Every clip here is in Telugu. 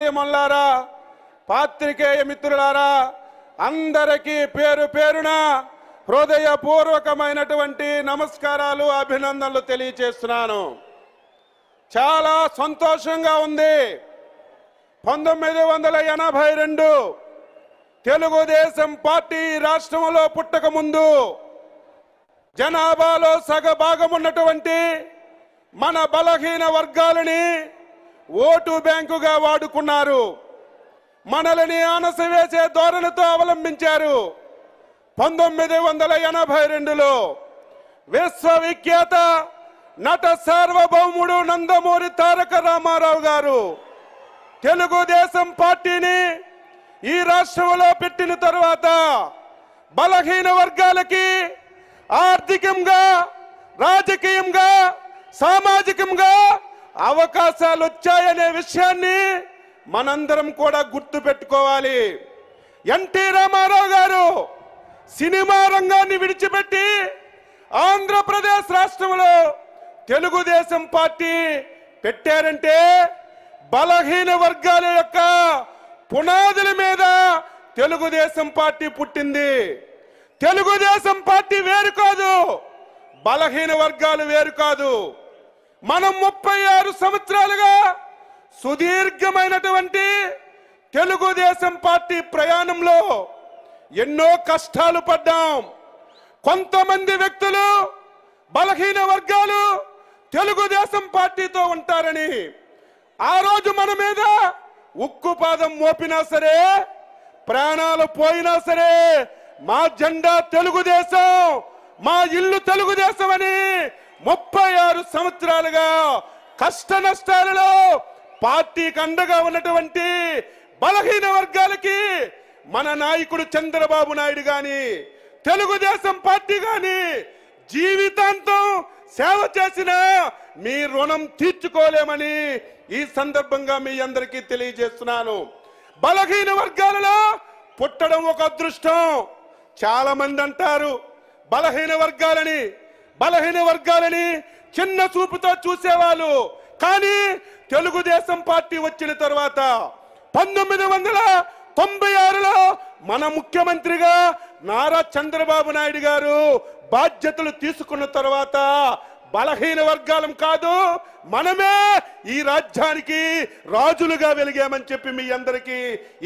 మల్లారా పాత్రికేయ మిత్రులారా అందరికీ పేరు పేరున హృదయపూర్వకమైనటువంటి నమస్కారాలు అభినందనలు తెలియజేస్తున్నాను। చాలా సంతోషంగా ఉంది। 1982 తెలుగుదేశం పార్టీ రాష్ట్రంలో పుట్టక ముందు జనాభాలో సగభాగం ఉన్నటువంటి మన బలహీన వర్గాలని ఓటు బ్యాంకుగా వాడుకున్నారు। మనల్ని ఆనసవేసే ధోరణితో అవలంబించారు। 1982లో విశ్వవిఖ్యాత నట సార్వభౌముడు నందమూరి తారక రామారావు గారు తెలుగుదేశం పార్టీని ఈ రాష్ట్రంలో పెట్టిన తర్వాత బలహీన వర్గాలకి ఆర్థికంగా, రాజకీయంగా, సామాజికంగా అవకాశాలు వచ్చాయనే విషయాన్ని మనందరం కూడా గుర్తుపెట్టుకోవాలి। ఎన్టీ రామారావు గారు సినిమా రంగాన్ని విడిచిపెట్టి ఆంధ్రప్రదేశ్ రాష్ట్రంలో తెలుగుదేశం పార్టీ పెట్టారంటే బలహీన వర్గాల యొక్క పునాదుల మీద తెలుగుదేశం పార్టీ పుట్టింది। తెలుగుదేశం పార్టీ వేరు కాదు, బలహీన వర్గాలు వేరు కాదు। మనం 36 సంవత్సరాలుగా సుదీర్ఘమైనటువంటి తెలుగుదేశం పార్టీ ప్రయాణంలో ఎన్నో కష్టాలు పడ్డాం। కొంతమంది వ్యక్తులు బలహీన వర్గాలు తెలుగుదేశం పార్టీతో ఉంటారని ఆ రోజు మన మీద ఉక్కుపాదం మోపినా సరే, ప్రాణాలు పోయినా సరే మా జెండా తెలుగుదేశం, మా ఇల్లు తెలుగుదేశం అని 36 సంవత్సరాలుగా కష్ట నష్టాలలో పార్టీకి అండగా ఉన్నటువంటి బలహీన వర్గాలకి మన నాయకుడు చంద్రబాబు నాయుడు గాని, తెలుగుదేశం పార్టీ గాని జీవితాంతం సేవ చేసిన మీ రుణం తీర్చుకోలేమని ఈ సందర్భంగా మీ అందరికీ తెలియజేస్తున్నాను। బలహీన వర్గాలలో పుట్టడం ఒక అదృష్టం। చాలా మంది అంటారు బలహీన వర్గాలని చిన్న చూపుతో చూసేవాళ్ళు। కానీ తెలుగుదేశం పార్టీ వచ్చిన తర్వాత 1996లో మన ముఖ్యమంత్రిగా నారా చంద్రబాబు నాయుడు గారు బాధ్యతలు తీసుకున్న తర్వాత బలహీన వర్గాలం కాదు, మనమే ఈ రాజ్యానికి రాజులుగా వెలిగామని చెప్పి మీ అందరికీ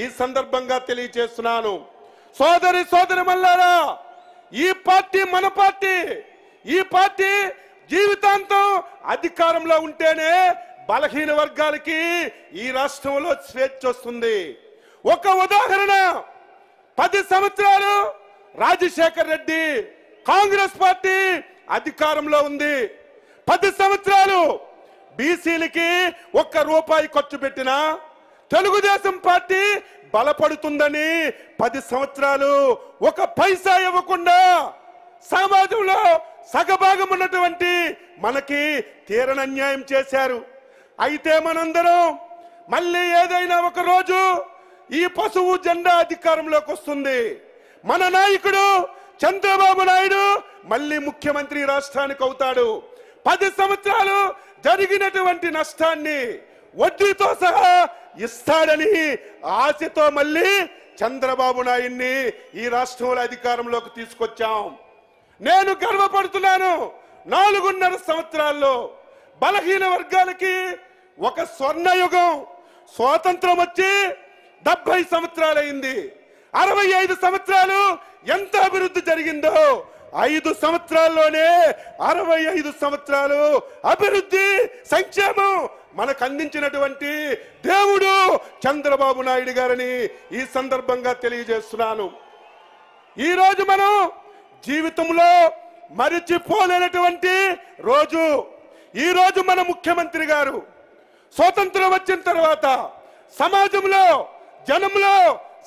ఈ సందర్భంగా తెలియజేస్తున్నాను। సోదరిమల్లారా, ఈ పార్టీ మన పార్టీ। ఈ పార్టీ జీవితాంతం అధికారంలో ఉంటేనే బలహీన వర్గాలకి ఈ రాష్ట్రంలో స్వేచ్ఛ వస్తుంది। ఒక ఉదాహరణ, 10 సంవత్సరాలు రాజశేఖర్ రెడ్డి కాంగ్రెస్ పార్టీ అధికారంలో ఉంది। 10 సంవత్సరాలు బీసీలకి ₹1 ఖర్చు పెట్టినా తెలుగుదేశం పార్టీ బలపడుతుందని 10 సంవత్సరాలు 1 పైసా ఇవ్వకుండా సమాజంలో సగభాగం ఉన్నటువంటి మనకి తీరని అన్యాయం చేశారు। అయితే మనందరం మళ్ళీ ఏదైనా ఒక రోజు ఈ పశువు జెండా అధికారంలోకి వస్తుంది। మన నాయకుడు చంద్రబాబు నాయుడు మళ్ళీ ముఖ్యమంత్రి రాష్ట్రానికి అవుతాడు। 10 సంవత్సరాలు జరిగినటువంటి నష్టాన్ని వడ్డీతో సహా ఇస్తాడని ఆశతో మళ్ళీ చంద్రబాబు నాయుడిని ఈ రాష్ట్రంలో అధికారంలోకి తీసుకొచ్చాం। నేను గర్వపడుతున్నాను, 4.5 సంవత్సరాల్లో బలహీన వర్గాలకి ఒక స్వర్ణయుగం। స్వాతంత్రం వచ్చి 70 సంవత్సరాలైంది। 65 సంవత్సరాలు ఎంత అభివృద్ధి జరిగిందో 5 సంవత్సరాల్లోనే 65 సంవత్సరాలు అభివృద్ధి, సంక్షేమం మనకు అందించినటువంటి దేవుడు చంద్రబాబు నాయుడు గారని ఈ సందర్భంగా తెలియజేస్తున్నాను। ఈరోజు మనం జీవితంలో మరిచిపోలేనటువంటి రోజు ఈ రోజు మన ముఖ్యమంత్రి గారు స్వాతంత్రం వచ్చిన తర్వాత సమాజంలో, జనంలో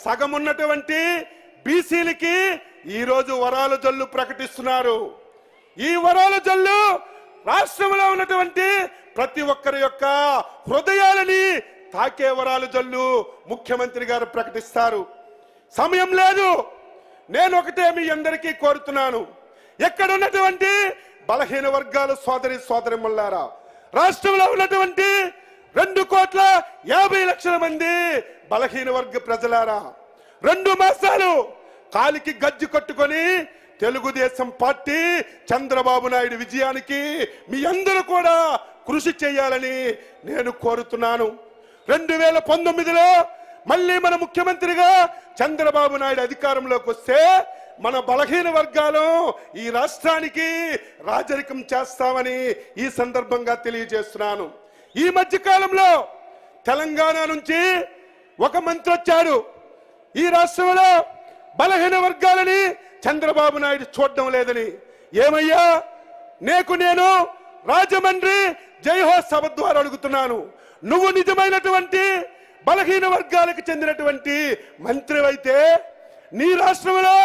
సగం ఉన్నటువంటి బీసీలకి ఈరోజు వరాల జల్లు ప్రకటిస్తున్నారు। ఈ వరాల జల్లు రాష్ట్రంలో ఉన్నటువంటి ప్రతి ఒక్కరి యొక్క హృదయాలని తాకే వరాల జల్లు ముఖ్యమంత్రి గారు ప్రకటిస్తారు। సమయం లేదు, నేను ఒకటే మీ అందరికీ కోరుతున్నాను, ఎక్కడ ఉన్నటువంటి బలహీన వర్గాల సోదరిమల్లారా, రాష్ట్రంలో ఉన్నటువంటి 2,50,00,000 మంది బలహీన వర్గ ప్రజలారా 2 మాసాలు కాలికి గజ్జి కట్టుకొని తెలుగుదేశం పార్టీ చంద్రబాబు నాయుడు విజయానికి మీ అందరూ కూడా కృషి చేయాలని నేను కోరుతున్నాను. 2019లో మళ్ళీ మన ముఖ్యమంత్రిగా చంద్రబాబు నాయుడు అధికారంలోకి వస్తే మన బలహీన వర్గాలు ఈ రాష్ట్రానికి రాజరికం చేస్తామని ఈ సందర్భంగా తెలియజేస్తున్నాను. ఈ మధ్య కాలంలో తెలంగాణ నుంచి ఒక మంత్రి వచ్చాడు. ఈ రాష్ట్రంలో బలహీన వర్గాలని చంద్రబాబు నాయుడు చూడడం లేదని. ఏమయ్యా, నేను రాజమండ్రి జైహో సభ ద్వారా అడుగుతున్నాను, నువ్వు నిజమైనటువంటి బలహీన వర్గాలకు చెందినటువంటి మంత్రి అయితే నీ రాష్ట్రంలో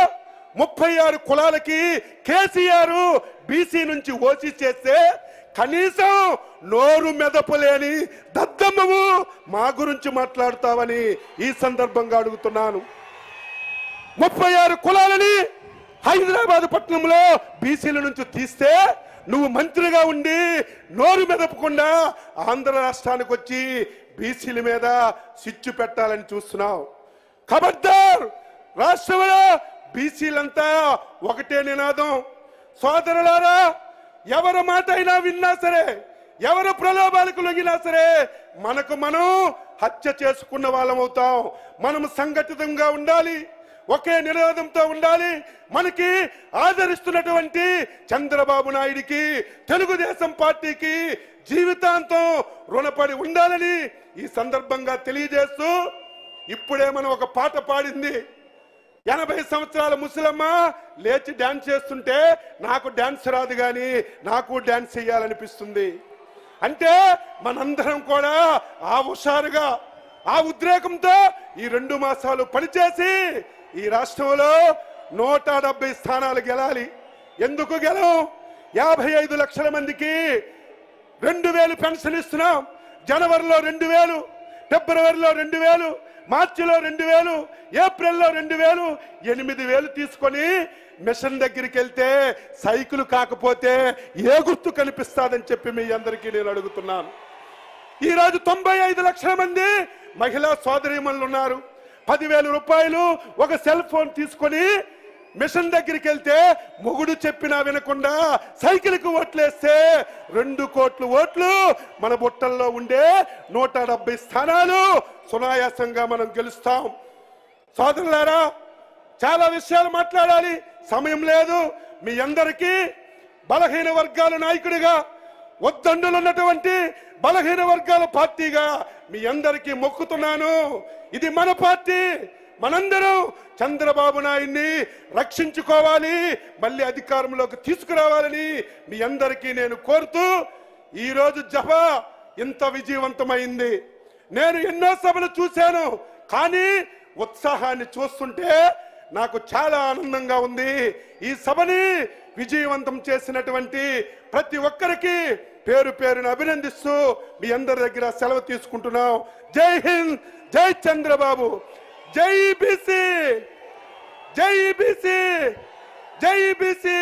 36 కులాలకి కేసీఆర్ బీసీ నుంచి ఓసీ చేస్తే కనీసం నోరు మెదపలేని దద్దమ్మవు మా గురించి మాట్లాడతావని ఈ సందర్భంగా అడుగుతున్నాను. 36 కులాలని హైదరాబాద్ పట్టణంలో బీసీల నుంచి తీస్తే నువ్వు మంత్రిగా ఉండి నోరు మెదపకుండా ఆంధ్ర రాష్ట్రానికి వచ్చి బీసీల మీద సిచ్చు పెట్టాలని చూస్తున్నావు. ఖబర్దార్, రాష్ట్రంలో బీసీలంతా ఒకటే నినాదం. సోదరులారా, ఎవరి మాట అయినా విన్నా సరే, ఎవరు ప్రలోభాలకు లొంగినా సరే మనకు మనం హత్య చేసుకున్న వాళ్ళం అవుతాం. మనం సంఘటితంగా ఉండాలి, ఒకే నినాదంతో ఉండాలి. మనకి ఆదరిస్తున్నటువంటి చంద్రబాబు నాయుడికి, తెలుగుదేశం పార్టీకి జీవితాంతం రుణపడి ఉండాలని ఈ సందర్భంగా తెలియజేస్తూ, ఇప్పుడే మనం ఒక పాట పాడింది. 80 సంవత్సరాల ముసలమ్మ లేచి డాన్స్ చేస్తుంటే నాకు డాన్స్ రాదు కానీ నాకు డాన్స్ చేయాలనిపిస్తుంది. అంటే మనందరం కూడా ఆ హుషారుగా, ఆ ఉద్రేకంతో ఈ 2 మాసాలు పనిచేసి ఈ రాష్ట్రంలో 170 స్థానాలు గెలాలి. ఎందుకు గెలం? 55 లక్షల మందికి 2,000 పెన్షన్ ఇస్తున్నాం. జనవరిలో 2,000, ఫిబ్రవరిలో 2,000, మార్చిలో 2,000, ఏప్రిల్లో 2,000, 8,000 తీసుకొని మిషన్ దగ్గరికి వెళ్తే సైకిల్ కాకపోతే ఏ గుర్తు కనిపిస్తాదని చెప్పి మీ అందరికీ నేను అడుగుతున్నాను. ఈరోజు 95 లక్షల మంది మహిళా సోదరీమణులు ఉన్నారు. 10,000 రూపాయలు ఒక సెల్ ఫోన్ తీసుకొని మిషన్ దగ్గరికి వెళ్తే మొగుడు చెప్పినా వినకుండా సైకిల్కి ఓట్లేస్తే 2 కోట్ల ఓట్లు మన బుట్టల్లో ఉండే 170 స్థానాలు సునాయాసంగా మనం గెలుస్తాం. సోదరులారా, చాలా విషయాలు మాట్లాడాలి, సమయం లేదు. మీ అందరికీ బలహీన వర్గాల నాయకుడిగా, వద్దండులున్నటువంటి బలహీన వర్గాల పార్టీగా మీ అందరికీ మొక్కుతున్నాను. ఇది మన పార్టీ. మనందరం చంద్రబాబు నాయుడిని రక్షించుకోవాలి, మళ్ళీ అధికారంలోకి తీసుకురావాలని మీ అందరికీ నేను కోరుతూ, ఈరోజు జప ఇంత విజయవంతమైంది. నేను ఎన్నో సభలు చూశాను, కానీ ఉత్సాహాన్ని చూస్తుంటే నాకు చాలా ఆనందంగా ఉంది. ఈ సభని విజయవంతం చేసినటువంటి ప్రతి ఒక్కరికి పేరు పేరును అభినందిస్తూ మీ అందరి దగ్గర సెలవు తీసుకుంటున్నాం. జై హింద్, జై చంద్రబాబు, జై బీసీ, జై బీసీ, జై బీసీ.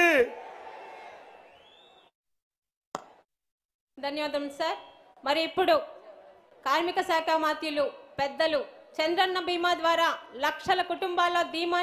ధన్యవాదాలు సార్. మరి ఇప్పుడు కార్మిక శాఖ మంత్రులు పెద్దలు చంద్రన్న బీమా ద్వారా లక్షల కుటుంబాల ధీమా